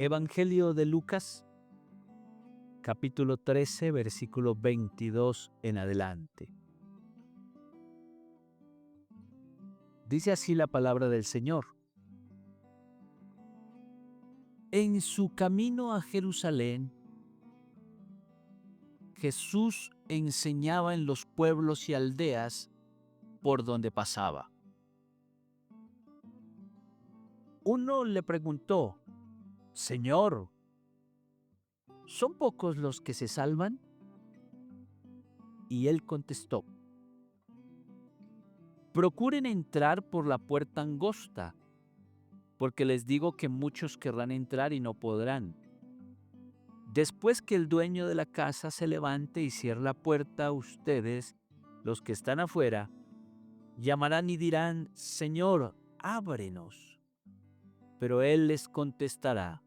Evangelio de Lucas, capítulo 13, versículo 22 en adelante. Dice así la palabra del Señor. En su camino a Jerusalén, Jesús enseñaba en los pueblos y aldeas por donde pasaba. Uno le preguntó: Señor, ¿son pocos los que se salvan? Y él contestó: procuren entrar por la puerta angosta, porque les digo que muchos querrán entrar y no podrán. Después que el dueño de la casa se levante y cierre la puerta, ustedes, los que están afuera, llamarán y dirán: Señor, ábrenos. Pero él les contestará: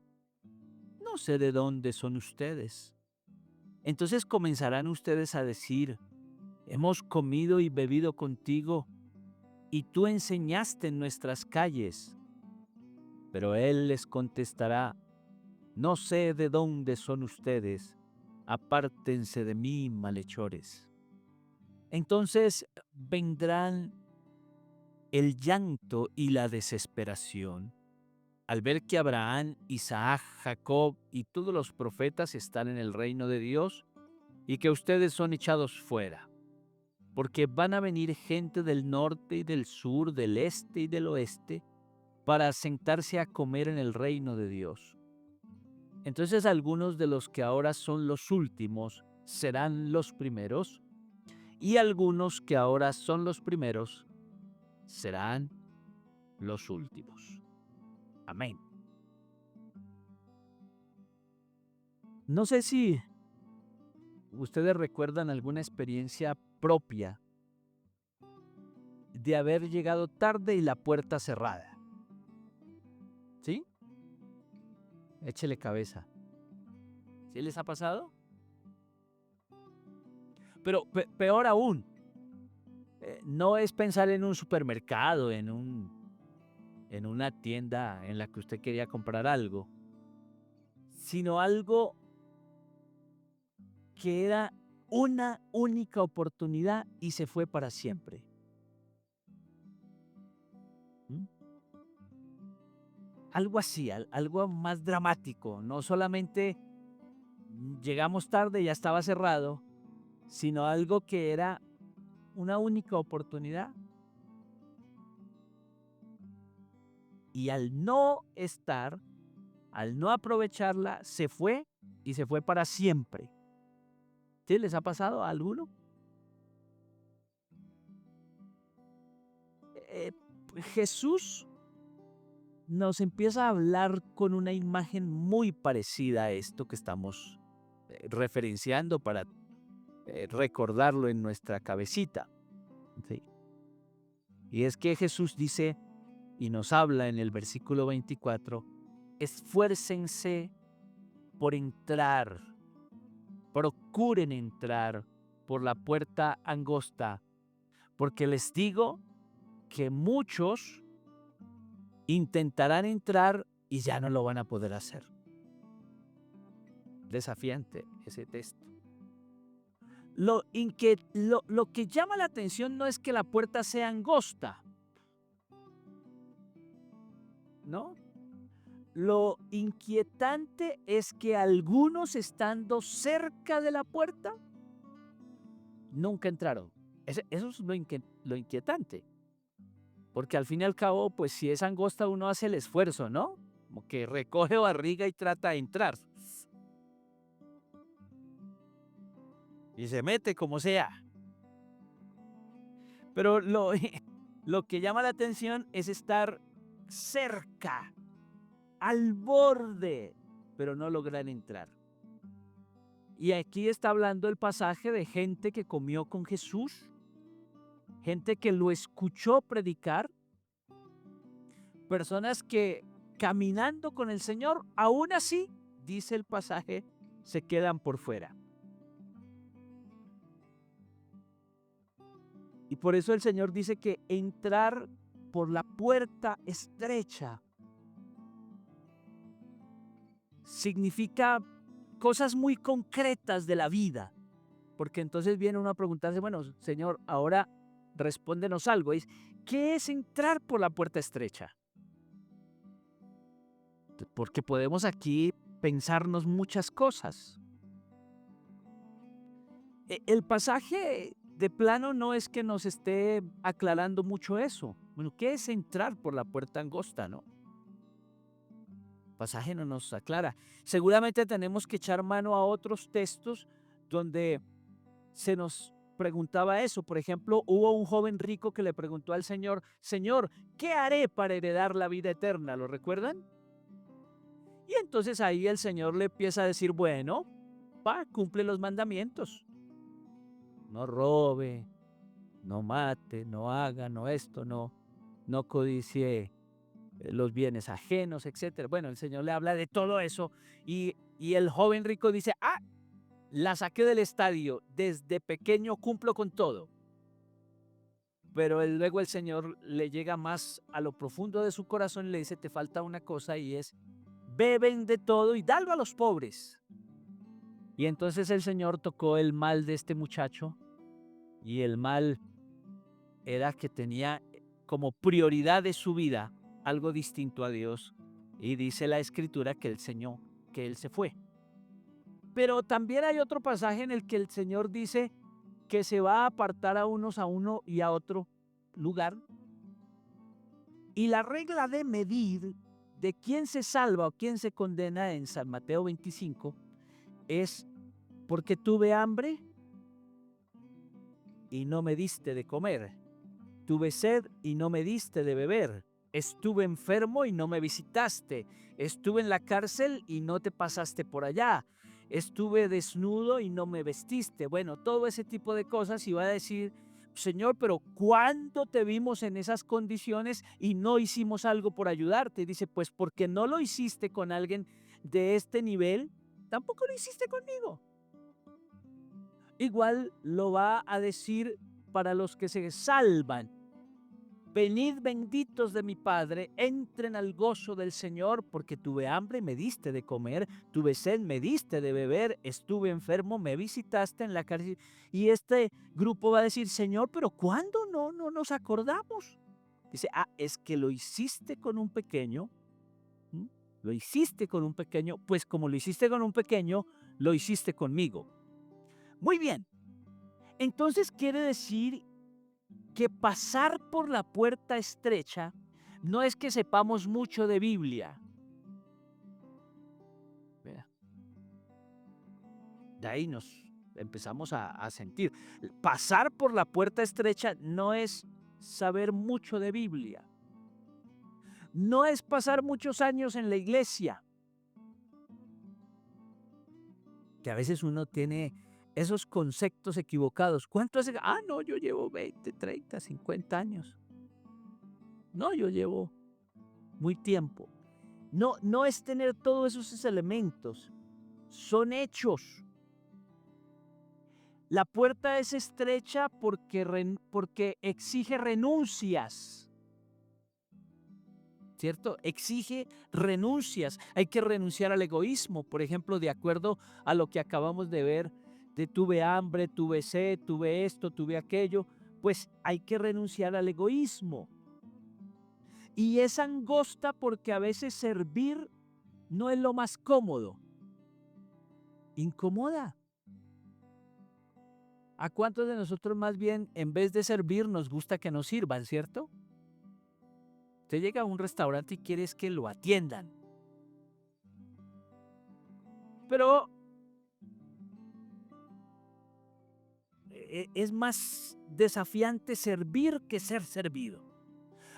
no sé de dónde son ustedes. Entonces comenzarán ustedes a decir: hemos comido y bebido contigo, y tú enseñaste en nuestras calles. Pero él les contestará: no sé de dónde son ustedes, apártense de mí, malhechores. Entonces vendrán el llanto y la desesperación al ver que Abraham, Isaac, Jacob y todos los profetas están en el reino de Dios y que ustedes son echados fuera. Porque van a venir gente del norte y del sur, del este y del oeste, para sentarse a comer en el reino de Dios. Entonces algunos de los que ahora son los últimos serán los primeros, y algunos que ahora son los primeros serán los últimos. Amén. No sé si ustedes recuerdan alguna experiencia propia de haber llegado tarde y la puerta cerrada. ¿Sí? Échele cabeza. ¿Sí les ha pasado? Pero peor aún, no es pensar en un supermercado, en una tienda en la que usted quería comprar algo, sino algo que era una única oportunidad y se fue para siempre. ¿Mm? Algo así, algo más dramático. No solamente llegamos tarde y ya estaba cerrado, sino algo que era una única oportunidad. Y al no estar, al no aprovecharla, se fue y se fue para siempre. ¿Sí les ha pasado a alguno? Eh, Jesús nos empieza a hablar con una imagen muy parecida a esto que estamos referenciando para recordarlo en nuestra cabecita. ¿Sí? Y es que Jesús dice y nos habla en el versículo 24, esfuércense por entrar, procuren entrar por la puerta angosta, porque les digo que muchos intentarán entrar y ya no lo van a poder hacer. Desafiante ese texto. Lo que llama la atención no es que la puerta sea angosta, ¿no? Lo inquietante es que algunos, estando cerca de la puerta, nunca entraron. Eso es lo inquietante. Porque al fin y al cabo, pues si es angosta, uno hace el esfuerzo, ¿no? Como que recoge barriga y trata de entrar. Y se mete como sea. Pero lo que llama la atención es estar cerca, al borde, pero no lograr entrar. Y aquí está hablando el pasaje de gente que comió con Jesús, gente que lo escuchó predicar, personas que caminando con el Señor, aún así, dice el pasaje, se quedan por fuera. Y por eso el Señor dice que entrar por la puerta estrecha significa cosas muy concretas de la vida. Porque entonces viene uno a preguntarse, bueno, Señor, ahora respóndenos algo. ¿Qué es entrar por la puerta estrecha? Porque podemos aquí pensarnos muchas cosas. El pasaje de plano no es que nos esté aclarando mucho eso. Bueno, ¿qué es entrar por la puerta angosta, no? El pasaje no nos aclara. Seguramente tenemos que echar mano a otros textos donde se nos preguntaba eso. Por ejemplo, hubo un joven rico que le preguntó al Señor, Señor, ¿qué haré para heredar la vida eterna? ¿Lo recuerdan? Y entonces ahí el Señor le empieza a decir, bueno, cumple los mandamientos. No robe, no mate, no haga, no esto, no codicie los bienes ajenos, etcétera. Bueno, el Señor le habla de todo eso y el joven rico dice, la saqué del estadio, desde pequeño cumplo con todo. Pero luego el Señor le llega más a lo profundo de su corazón y le dice, te falta una cosa y es, beben de todo y dalo a los pobres. Y entonces el Señor tocó el mal de este muchacho y el mal era que tenía como prioridad de su vida algo distinto a Dios. Y dice la Escritura que el Señor, que él se fue. Pero también hay otro pasaje en el que el Señor dice que se va a apartar a unos a uno y a otro lugar. Y la regla de medir de quién se salva o quién se condena en San Mateo 25 es porque tuve hambre y no me diste de comer. Tuve sed y no me diste de beber. Estuve enfermo y no me visitaste. Estuve en la cárcel y no te pasaste por allá. Estuve desnudo y no me vestiste. Bueno, todo ese tipo de cosas, y va a decir, Señor, pero ¿cuándo te vimos en esas condiciones y no hicimos algo por ayudarte? Y dice, pues porque no lo hiciste con alguien de este nivel, tampoco lo hiciste conmigo. Igual lo va a decir para los que se salvan. Venid benditos de mi Padre, entren al gozo del Señor, porque tuve hambre, me diste de comer, tuve sed, me diste de beber, estuve enfermo, me visitaste en la cárcel. Y este grupo va a decir, Señor, pero ¿cuándo no nos acordamos? Dice, es que lo hiciste con un pequeño, ¿m? Lo hiciste con un pequeño, pues como lo hiciste con un pequeño, lo hiciste conmigo. Muy bien, entonces quiere decir que pasar por la puerta estrecha no es que sepamos mucho de Biblia. Vea, de ahí nos empezamos a sentir. Pasar por la puerta estrecha no es saber mucho de Biblia. No es pasar muchos años en la iglesia. Que a veces uno tiene esos conceptos equivocados. ¿Cuánto hace? No, yo llevo 20, 30, 50 años. No, yo llevo muy tiempo. No es tener todos esos elementos, son hechos. La puerta es estrecha porque exige renuncias, ¿cierto? Exige renuncias. Hay que renunciar al egoísmo, por ejemplo, de acuerdo a lo que acabamos de ver, de tuve hambre, tuve sed, tuve esto, tuve aquello, pues hay que renunciar al egoísmo. Y es angosta porque a veces servir no es lo más cómodo. Incomoda. ¿A cuántos de nosotros más bien, en vez de servir, nos gusta que nos sirvan, cierto? Usted llega a un restaurante y quieres que lo atiendan. Pero es más desafiante servir que ser servido.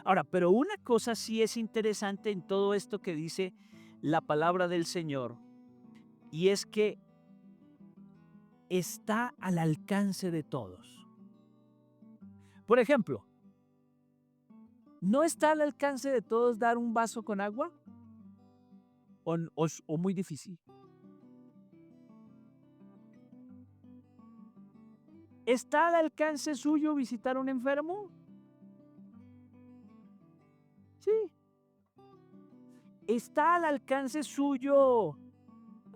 Ahora, pero una cosa sí es interesante en todo esto que dice la palabra del Señor, y es que está al alcance de todos. Por ejemplo, ¿no está al alcance de todos dar un vaso con agua? ¿O muy difícil? ¿Está al alcance suyo visitar a un enfermo? Sí. ¿Está al alcance suyo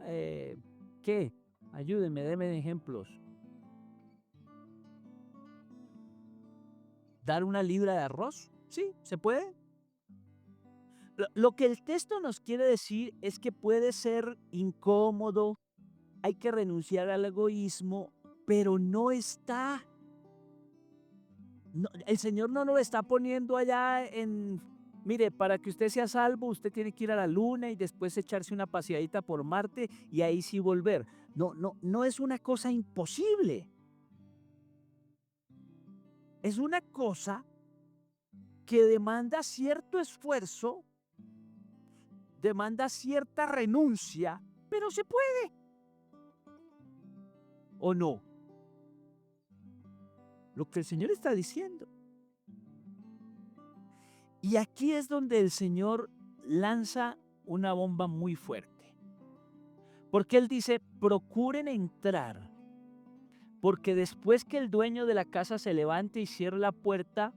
¿qué? Ayúdenme, denme ejemplos. ¿Dar una libra de arroz? Sí, ¿se puede? Lo que el texto nos quiere decir es que puede ser incómodo, hay que renunciar al egoísmo, pero no está, el Señor no nos lo está poniendo allá en, mire, para que usted sea salvo, usted tiene que ir a la luna y después echarse una paseadita por Marte y ahí sí volver. No, no, no es una cosa imposible. Es una cosa que demanda cierto esfuerzo, demanda cierta renuncia, pero se puede o no. Lo que el Señor está diciendo. Y aquí es donde el Señor lanza una bomba muy fuerte. Porque Él dice, procuren entrar, porque después que el dueño de la casa se levante y cierre la puerta,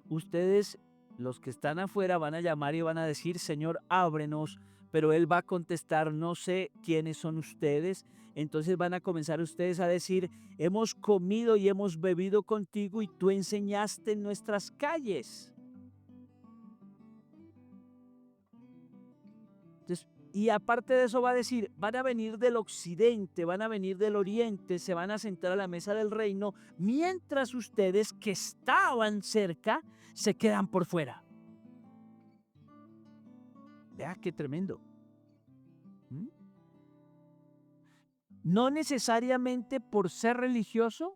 ustedes, los que están afuera, van a llamar y van a decir, Señor, ábrenos, pero Él va a contestar, no sé quiénes son ustedes. Entonces van a comenzar ustedes a decir, hemos comido y hemos bebido contigo y tú enseñaste en nuestras calles. Entonces, y aparte de eso va a decir, van a venir del occidente, van a venir del oriente, se van a sentar a la mesa del reino, mientras ustedes que estaban cerca se quedan por fuera. Vea qué tremendo. ¿Mm? No necesariamente por ser religioso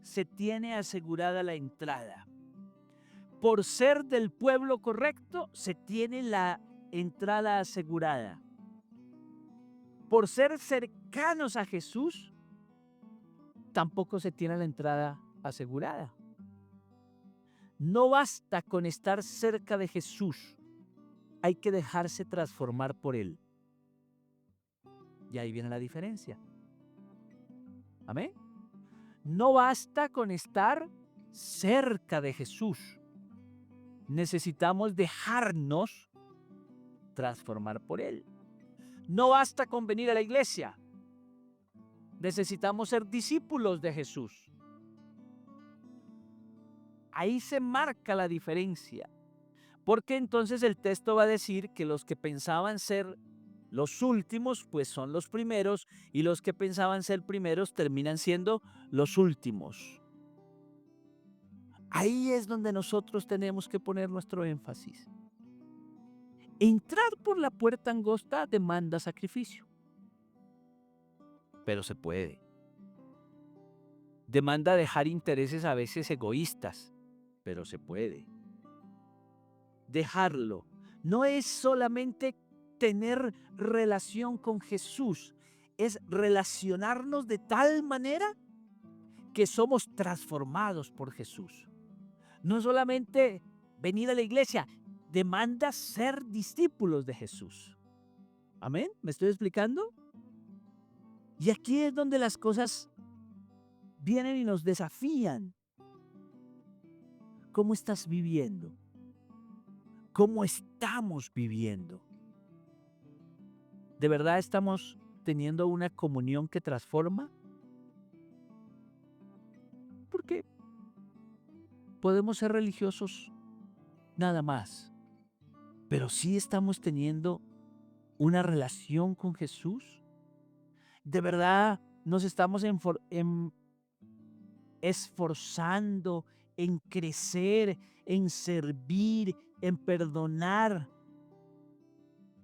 se tiene asegurada la entrada. Por ser del pueblo correcto se tiene la entrada asegurada. Por ser cercanos a Jesús tampoco se tiene la entrada asegurada. No basta con estar cerca de Jesús, hay que dejarse transformar por Él. Y ahí viene la diferencia. Amén. No basta con estar cerca de Jesús. Necesitamos dejarnos transformar por Él. No basta con venir a la iglesia. Necesitamos ser discípulos de Jesús. Ahí se marca la diferencia. Porque entonces el texto va a decir que los que pensaban ser los últimos, pues son los primeros, y los que pensaban ser primeros terminan siendo los últimos. Ahí es donde nosotros tenemos que poner nuestro énfasis. Entrar por la puerta angosta demanda sacrificio, pero se puede. Demanda dejar intereses a veces egoístas, pero se puede. Dejarlo no es solamente tener relación con Jesús, es relacionarnos de tal manera que somos transformados por Jesús. No solamente venir a la iglesia, demanda ser discípulos de Jesús. ¿Amén? ¿Me estoy explicando? Y aquí es donde las cosas vienen y nos desafían. ¿Cómo estás viviendo? ¿Cómo estamos viviendo? ¿De verdad estamos teniendo una comunión que transforma? Porque podemos ser religiosos nada más, pero sí estamos teniendo una relación con Jesús. ¿De verdad nos estamos esforzando en crecer, en servir, en perdonar?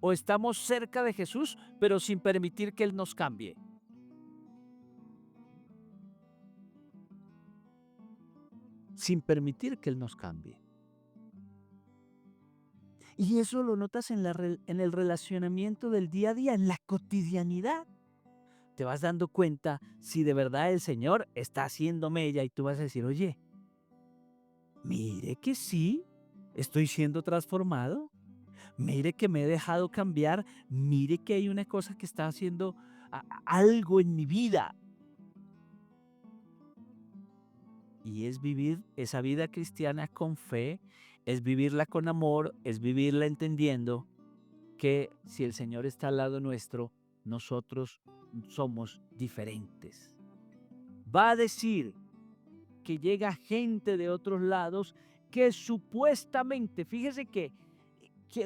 ¿O estamos cerca de Jesús, pero sin permitir que Él nos cambie? Sin permitir que Él nos cambie. Y eso lo notas en el relacionamiento del día a día, en la cotidianidad. Te vas dando cuenta si de verdad el Señor está haciendo mella y tú vas a decir, oye, mire que sí, estoy siendo transformado. Mire que me he dejado cambiar. Mire que hay una cosa que está haciendo algo en mi vida. Y es vivir esa vida cristiana con fe, es vivirla con amor, es vivirla entendiendo que si el Señor está al lado nuestro, nosotros somos diferentes. Va a decir que llega gente de otros lados que supuestamente, fíjese que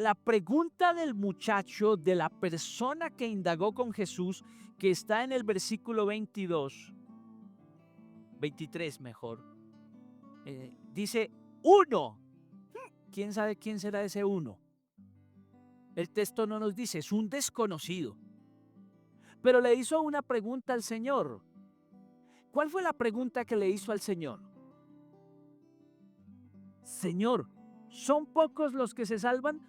la pregunta del muchacho, de la persona que indagó con Jesús, que está en el versículo 22, 23 mejor, dice, uno. ¿Quién sabe quién será ese uno? El texto no nos dice, es un desconocido. Pero le hizo una pregunta al Señor. ¿Cuál fue la pregunta que le hizo al Señor? Señor, ¿son pocos los que se salvan?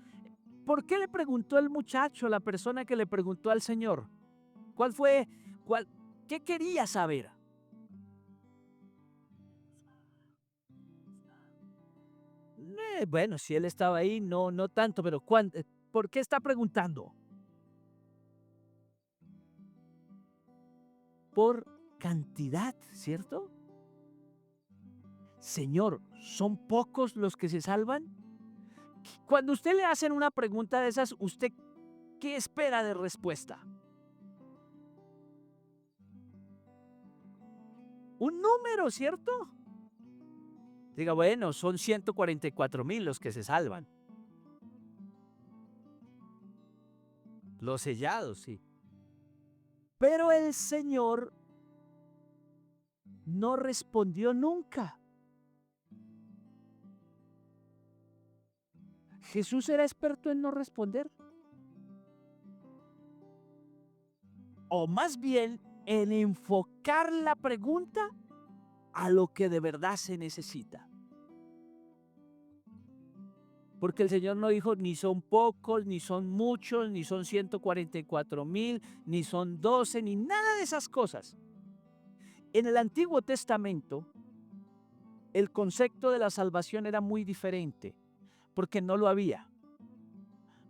¿Por qué le preguntó el muchacho, la persona que le preguntó al Señor? ¿Cuál fue? ¿Qué quería saber? Bueno, si él estaba ahí, no tanto, pero ¿por qué está preguntando? Por cantidad, ¿cierto? Señor, ¿son pocos los que se salvan? Cuando usted le hacen una pregunta de esas, ¿usted qué espera de respuesta? Un número, ¿cierto? Diga, bueno, son 144,000 los que se salvan. Los sellados, sí. Pero el Señor no respondió nunca. Jesús era experto en no responder. O más bien en enfocar la pregunta a lo que de verdad se necesita. Porque el Señor no dijo ni son pocos, ni son muchos, ni son 144,000, ni son 12, ni nada de esas cosas. En el Antiguo Testamento, el concepto de la salvación era muy diferente, porque no lo había.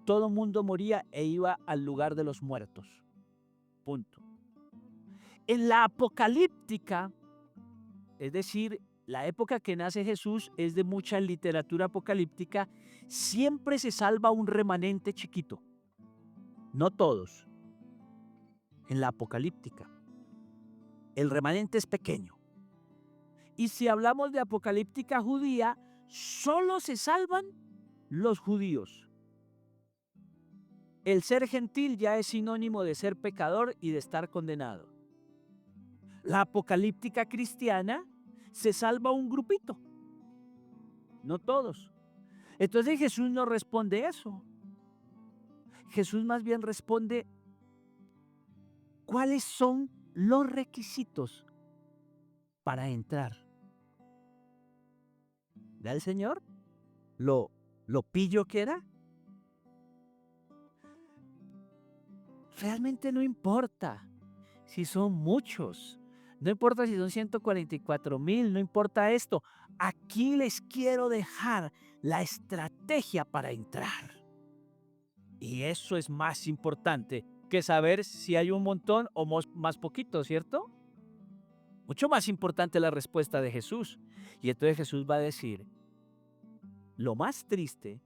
Todo mundo moría e iba al lugar de los muertos. Punto. En la apocalíptica, es decir, la época que nace Jesús es de mucha literatura apocalíptica, siempre se salva un remanente chiquito. No todos. En la apocalíptica, el remanente es pequeño. Y si hablamos de apocalíptica judía, solo se salvan los judíos. El ser gentil ya es sinónimo de ser pecador y de estar condenado. La apocalíptica cristiana se salva un grupito, no todos. Entonces Jesús no responde eso. Jesús más bien responde, ¿cuáles son los requisitos para entrar? ¿Da el Señor? ¿Lo pillo que era? Realmente no importa si son muchos. No importa si son 144,000, no importa esto. Aquí les quiero dejar la estrategia para entrar. Y eso es más importante que saber si hay un montón o más poquito, ¿cierto? Mucho más importante la respuesta de Jesús. Y entonces Jesús va a decir, lo más triste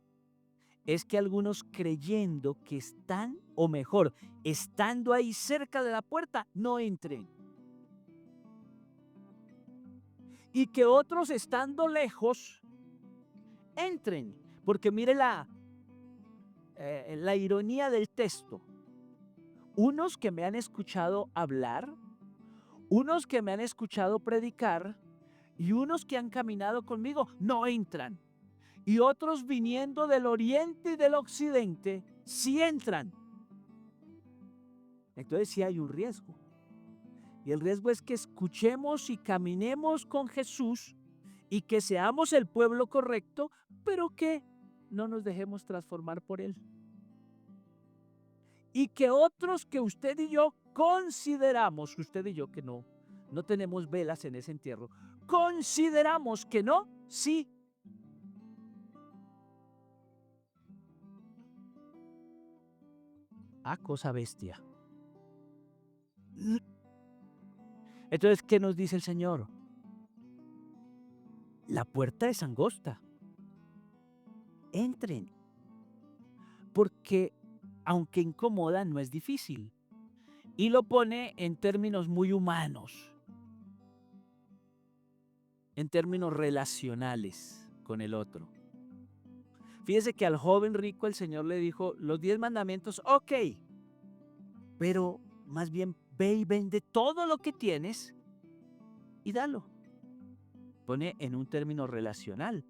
es que algunos creyendo que están, o mejor, estando ahí cerca de la puerta, no entren. Y que otros estando lejos, entren. Porque mire la ironía del texto. Unos que me han escuchado hablar, unos que me han escuchado predicar y unos que han caminado conmigo no entran. Y otros viniendo del oriente y del occidente sí entran. Entonces sí hay un riesgo. Y el riesgo es que escuchemos y caminemos con Jesús y que seamos el pueblo correcto, pero que no nos dejemos transformar por Él. Y que otros que usted y yo consideramos, usted y yo que no tenemos velas en ese entierro, consideramos que no, sí. Cosa bestia. Entonces, ¿qué nos dice el Señor? La puerta es angosta. Entren. Porque aunque incomoda, no es difícil. Y lo pone en términos muy humanos, en términos relacionales con el otro. Fíjese que al joven rico el Señor le dijo, los 10 mandamientos, ok, pero más bien ve y vende todo lo que tienes y dalo. Pone en un término relacional.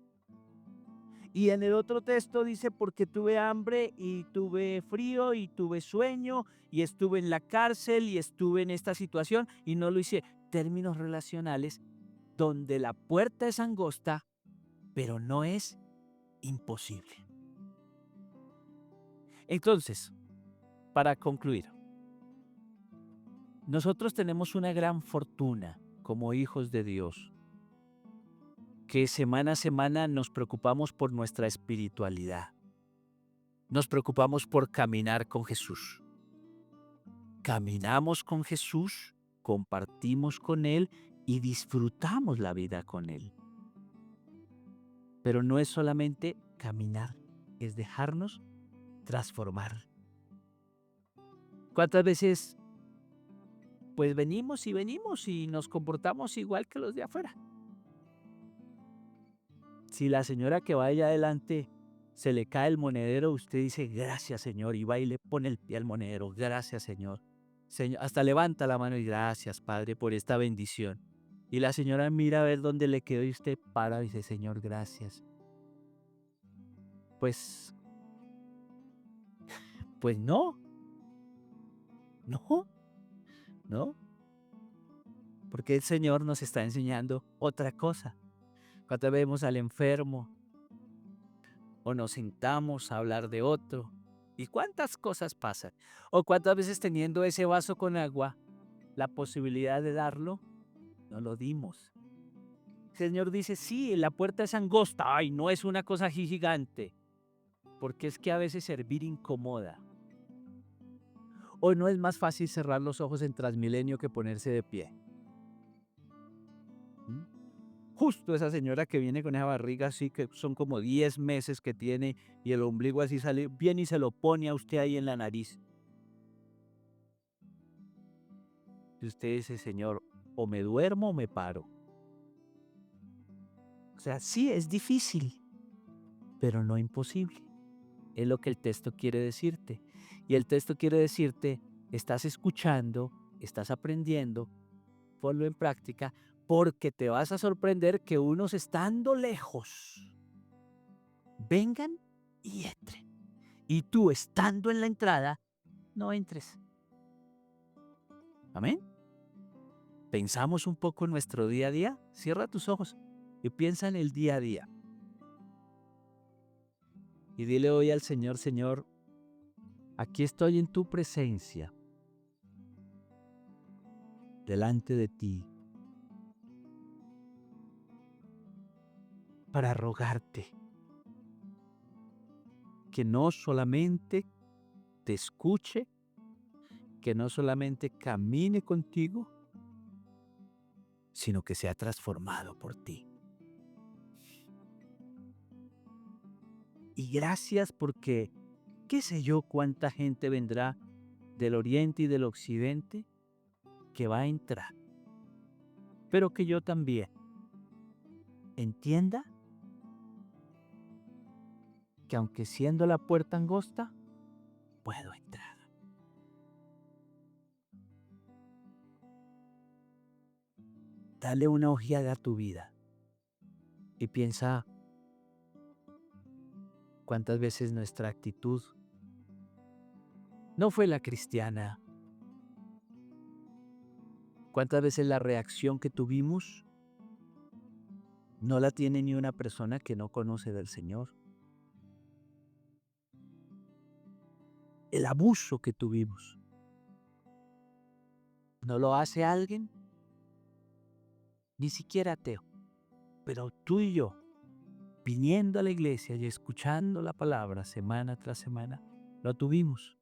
Y en el otro texto dice, porque tuve hambre y tuve frío y tuve sueño y estuve en la cárcel y estuve en esta situación y no lo hice. Términos relacionales donde la puerta es angosta, pero no es imposible. Entonces, para concluir, nosotros tenemos una gran fortuna como hijos de Dios, que semana a semana nos preocupamos por nuestra espiritualidad. Nos preocupamos por caminar con Jesús. Caminamos con Jesús, compartimos con Él y disfrutamos la vida con Él. Pero no es solamente caminar, es dejarnos transformar. ¿Cuántas veces pues venimos y nos comportamos igual que los de afuera? Si la señora que va allá adelante se le cae el monedero, usted dice, gracias Señor, y va y le pone el pie al monedero, gracias Señor. Señor, hasta levanta la mano y gracias Padre por esta bendición. Y la señora mira a ver dónde le quedó y usted para y dice, Señor, gracias. Pues, pues no, no, porque el Señor nos está enseñando otra cosa. Cuando vemos al enfermo o nos sentamos a hablar de otro, ¿y cuántas cosas pasan? O cuántas veces teniendo ese vaso con agua, la posibilidad de darlo, no lo dimos. El Señor dice, sí, la puerta es angosta, ay, no es una cosa gigante, porque es que a veces servir incomoda. O no es más fácil cerrar los ojos en Transmilenio que ponerse de pie. ¿Mm? Justo esa señora que viene con esa barriga así, que son como 10 meses que tiene, y el ombligo así sale bien y se lo pone a usted ahí en la nariz. Y usted dice, Señor, o me duermo o me paro. O sea, sí es difícil, pero no imposible. Es lo que el texto quiere decirte. Y el texto quiere decirte, estás escuchando, estás aprendiendo, ponlo en práctica, porque te vas a sorprender que unos estando lejos vengan y entren. Y tú estando en la entrada, no entres. Amén. Pensamos un poco en nuestro día a día. Cierra tus ojos y piensa en el día a día. Y dile hoy al Señor, Señor, aquí estoy en tu presencia, delante de ti, para rogarte que no solamente te escuche, que no solamente camine contigo, sino que sea transformado por ti. Y gracias porque, qué sé yo, cuánta gente vendrá del oriente y del occidente que va a entrar, pero que yo también entienda que aunque siendo la puerta angosta, puedo entrar. Dale una ojeada a tu vida y piensa cuántas veces nuestra actitud no fue la cristiana, cuántas veces la reacción que tuvimos no la tiene ni una persona que no conoce del Señor. El abuso que tuvimos, ¿no lo hace alguien? Ni siquiera ateo, pero tú y yo, viniendo a la iglesia y escuchando la palabra semana tras semana, lo tuvimos.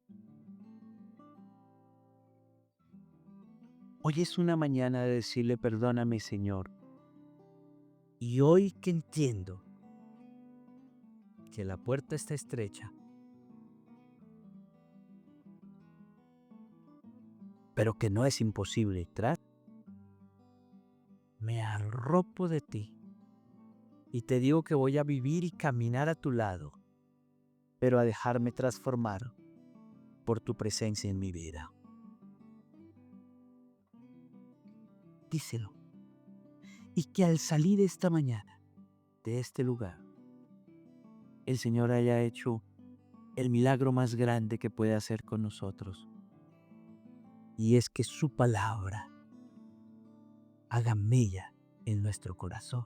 Hoy es una mañana de decirle perdóname, Señor. Y hoy que entiendo que la puerta está estrecha, pero que no es imposible entrar, me arropo de ti y te digo que voy a vivir y caminar a tu lado, pero a dejarme transformar por tu presencia en mi vida. Díselo. Y que al salir esta mañana de este lugar, el Señor haya hecho el milagro más grande que puede hacer con nosotros. Y es que su palabra haga mella en nuestro corazón.